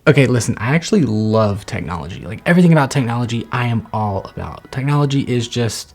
Okay, listen, I actually love technology. Like everything about technology, I am all about. Technology is just,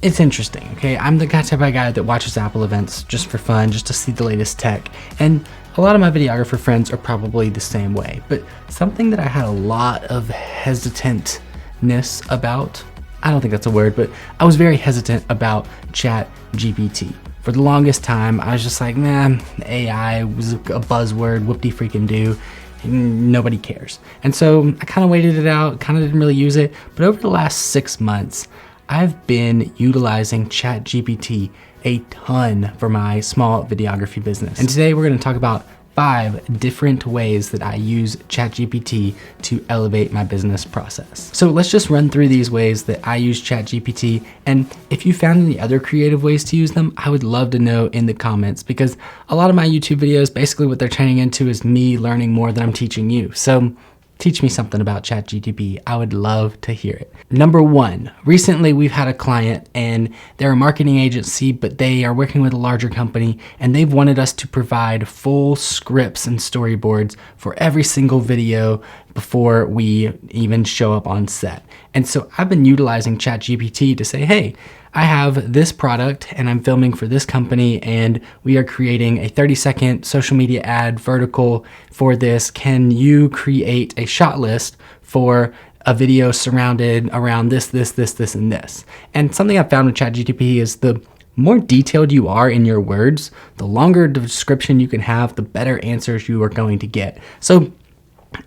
it's interesting, okay? I'm the type of guy that watches Apple events just for fun, just to see the latest tech. And a lot of my videographer friends are probably the same way. But something that I had a lot of hesitantness about, I don't think that's a word, but I was very hesitant about ChatGPT. For the longest time, I was just like, man, AI was a buzzword, whoop-de-freaking-do. Nobody cares. And so I kind of waited it out, kind of didn't really use it. But over the last 6 months, I've been utilizing ChatGPT a ton for my small videography business. And today we're going to talk about 5 different ways that I use ChatGPT to elevate my business process. So let's just run through these ways that I use ChatGPT. And if you found any other creative ways to use them, I would love to know in the comments, because a lot of my YouTube videos, basically what they're turning into is me learning more than I'm teaching you. So teach me something about ChatGPT. I would love to hear it. Number 1, recently we've had a client and they're a marketing agency, but they are working with a larger company and they've wanted us to provide full scripts and storyboards for every single video before we even show up on set. And so I've been utilizing ChatGPT to say, hey, I have this product and I'm filming for this company and we are creating a 30-second social media ad vertical for this. Can you create a shot list for a video surrounded around this, and this? And something I've found with ChatGPT is the more detailed you are in your words, the longer the description you can have, the better answers you are going to get. So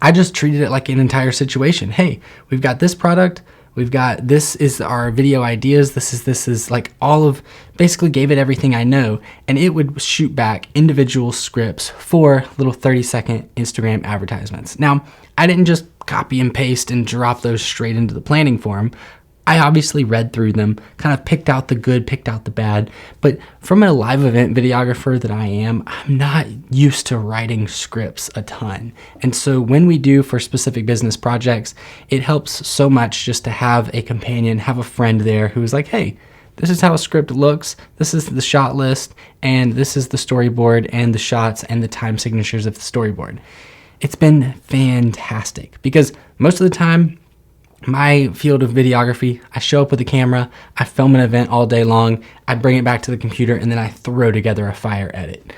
I just treated it like an entire situation. Hey, we've got this product. We've got, this is our video ideas. This is like all of, basically gave it everything I know, and it would shoot back individual scripts for little 30-second Instagram advertisements. Now, I didn't just copy and paste and drop those straight into the planning form. I obviously read through them, kind of picked out the good, picked out the bad, but from a live event videographer that I am, I'm not used to writing scripts a ton. And so when we do for specific business projects, it helps so much just to have a companion, have a friend there who's like, hey, this is how a script looks, this is the shot list, and this is the storyboard and the shots and the time signatures of the storyboard. It's been fantastic because most of the time, my field of videography, I show up with a camera, I film an event all day long, I bring it back to the computer, and then I throw together a fire edit.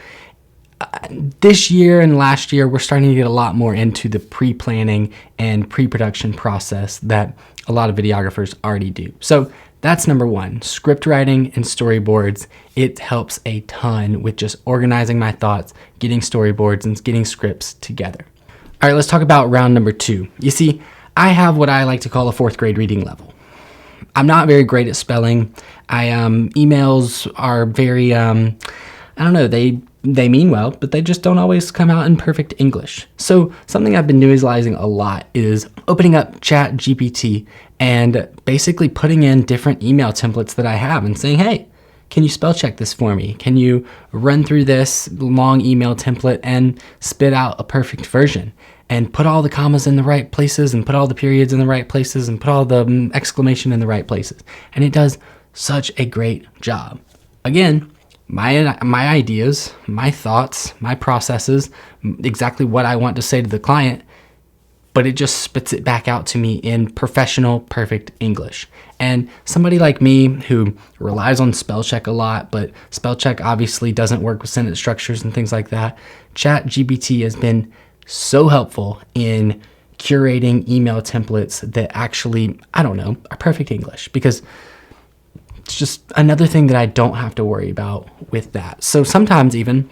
This year and last year, we're starting to get a lot more into the pre-planning and pre-production process that a lot of videographers already do. So that's number 1, script writing and storyboards. It helps a ton with just organizing my thoughts, getting storyboards, and getting scripts together. All right, let's talk about round number 2. You see, I have what I like to call a 4th grade reading level. I'm not very great at spelling. Emails are very, I don't know, they mean well, but they just don't always come out in perfect English. So something I've been utilizing a lot is opening up ChatGPT and basically putting in different email templates that I have and saying, hey, can you spell check this for me? Can you run through this long email template and spit out a perfect version? And put all the commas in the right places and put all the periods in the right places and put all the exclamation in the right places. And it does such a great job. Again, my ideas, my thoughts, my processes, exactly what I want to say to the client, but it just spits it back out to me in professional, perfect English. And somebody like me who relies on spell check a lot, but spell check obviously doesn't work with sentence structures and things like that, ChatGPT has been so helpful in curating email templates that actually, I don't know, are perfect English, because it's just another thing that I don't have to worry about with that. So sometimes even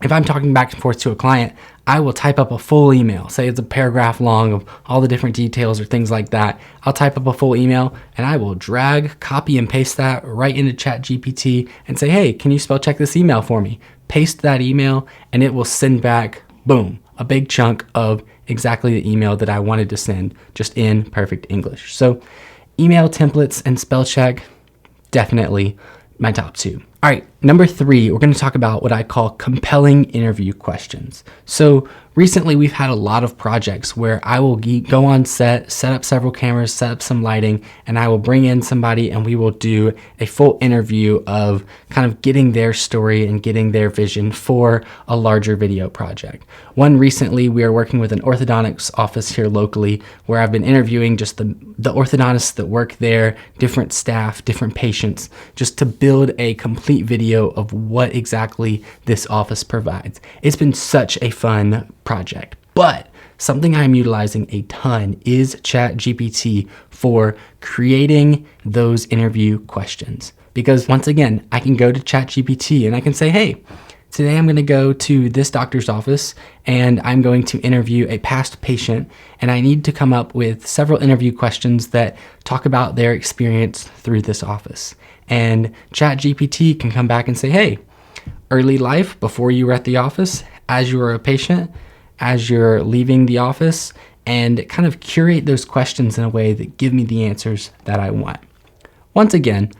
if I'm talking back and forth to a client, I will type up a full email, say it's a paragraph long of all the different details or things like that. I'll type up a full email and I will drag, copy and paste that right into ChatGPT and say, hey, can you spell check this email for me? Paste that email and it will send back, boom, a big chunk of exactly the email that I wanted to send, just in perfect English. So email templates and spell check, definitely my top 2. All right, Number 3, we're going to talk about what I call compelling interview questions. So recently we've had a lot of projects where I will go on set up several cameras, set up some lighting, and I will bring in somebody and we will do a full interview of kind of getting their story and getting their vision for a larger video project. One recently, we are working with an orthodontics office here locally where I've been interviewing just the orthodontists that work there, different staff, different patients, just to build a complete video of what exactly this office provides. It's been such a fun project, but something I'm utilizing a ton is ChatGPT for creating those interview questions. Because once again, I can go to ChatGPT and I can say, hey, today I'm going to go to this doctor's office and I'm going to interview a past patient, and I need to come up with several interview questions that talk about their experience through this office. And ChatGPT can come back and say, hey, early life before you were at the office, as you were a patient, as you're leaving the office, and kind of curate those questions in a way that give me the answers that I want. Once again,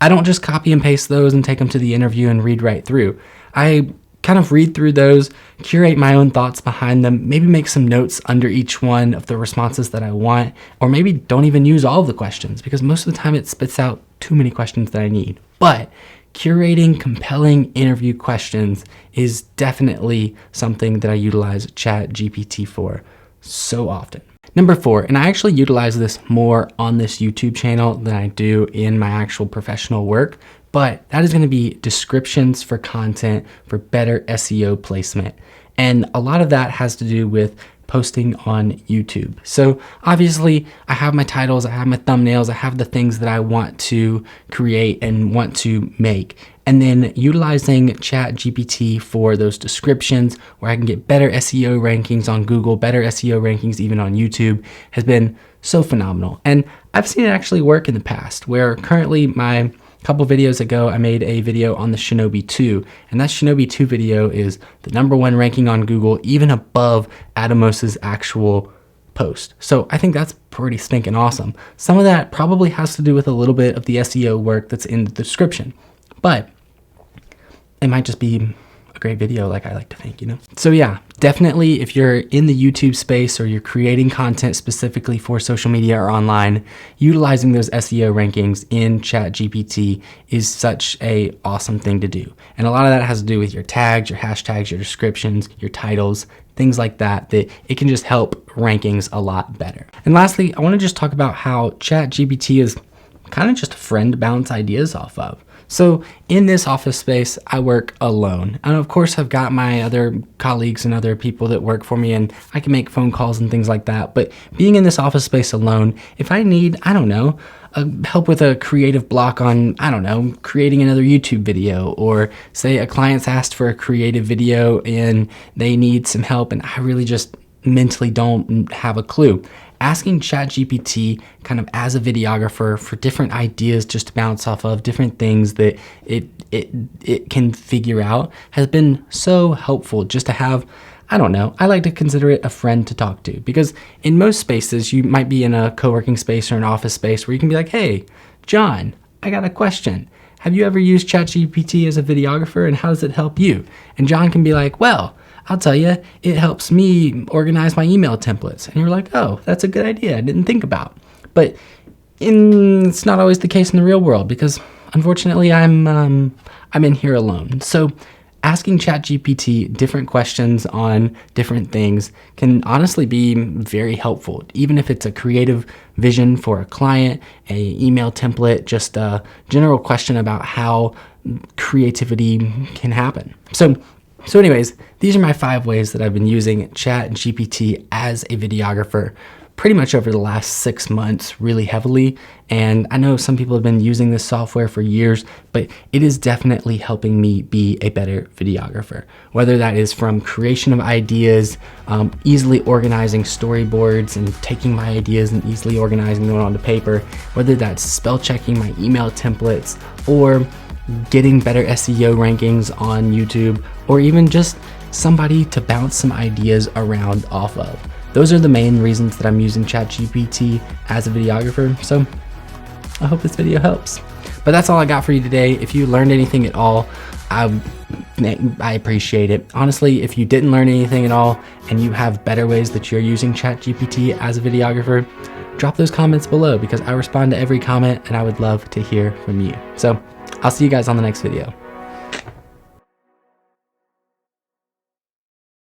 I don't just copy and paste those and take them to the interview and read right through. I kind of read through those, curate my own thoughts behind them, maybe make some notes under each one of the responses that I want, or maybe don't even use all of the questions because most of the time it spits out too many questions that I need. But curating compelling interview questions is definitely something that I utilize ChatGPT for so often. Number 4, and I actually utilize this more on this YouTube channel than I do in my actual professional work, but that is going to be descriptions for content for better SEO placement. And a lot of that has to do with posting on YouTube. So obviously I have my titles, I have my thumbnails, I have the things that I want to create and want to make. And then utilizing ChatGPT for those descriptions where I can get better SEO rankings on Google, better SEO rankings even on YouTube has been so phenomenal. And I've seen it actually work in the past where currently a couple videos ago, I made a video on the Shinobi 2, and that Shinobi 2 video is the #1 ranking on Google, even above Atomos's actual post. So I think that's pretty stinking awesome. Some of that probably has to do with a little bit of the SEO work that's in the description, but it might just be a great video like I like to think, you know? So yeah, definitely if you're in the YouTube space or you're creating content specifically for social media or online, utilizing those SEO rankings in ChatGPT is such a awesome thing to do. And a lot of that has to do with your tags, your hashtags, your descriptions, your titles, things like that it can just help rankings a lot better. And lastly, I want to just talk about how ChatGPT is kind of just a friend to bounce ideas off of. So in this office space, I work alone. And of course, I've got my other colleagues and other people that work for me, and I can make phone calls and things like that. But being in this office space alone, if I need, I don't know, help with a creative block on, I don't know, creating another YouTube video, or say a client's asked for a creative video and they need some help and I really just mentally don't have a clue. Asking ChatGPT kind of as a videographer for different ideas just to bounce off of, different things that it can figure out has been so helpful just to have. I don't know, I like to consider it a friend to talk to, because in most spaces you might be in a co-working space or an office space where you can be like, hey, John, I got a question. Have you ever used ChatGPT as a videographer and how does it help you? And John can be like, well, I'll tell you, it helps me organize my email templates. And you're like, oh, that's a good idea. I didn't think about. But it's not always the case in the real world because unfortunately I'm in here alone. So asking ChatGPT different questions on different things can honestly be very helpful, even if it's a creative vision for a client, a email template, just a general question about how creativity can happen. So anyways, these are my 5 ways that I've been using ChatGPT as a videographer pretty much over the last 6 months really heavily. And I know some people have been using this software for years, but it is definitely helping me be a better videographer. Whether that is from creation of ideas, easily organizing storyboards and taking my ideas and easily organizing them onto paper, whether that's spell checking my email templates or getting better SEO rankings on YouTube, or even just somebody to bounce some ideas around off of. Those are the main reasons that I'm using ChatGPT as a videographer, so I hope this video helps. But that's all I got for you today. If you learned anything at all, I appreciate it. Honestly, if you didn't learn anything at all and you have better ways that you're using ChatGPT as a videographer, drop those comments below because I respond to every comment and I would love to hear from you. So I'll see you guys on the next video.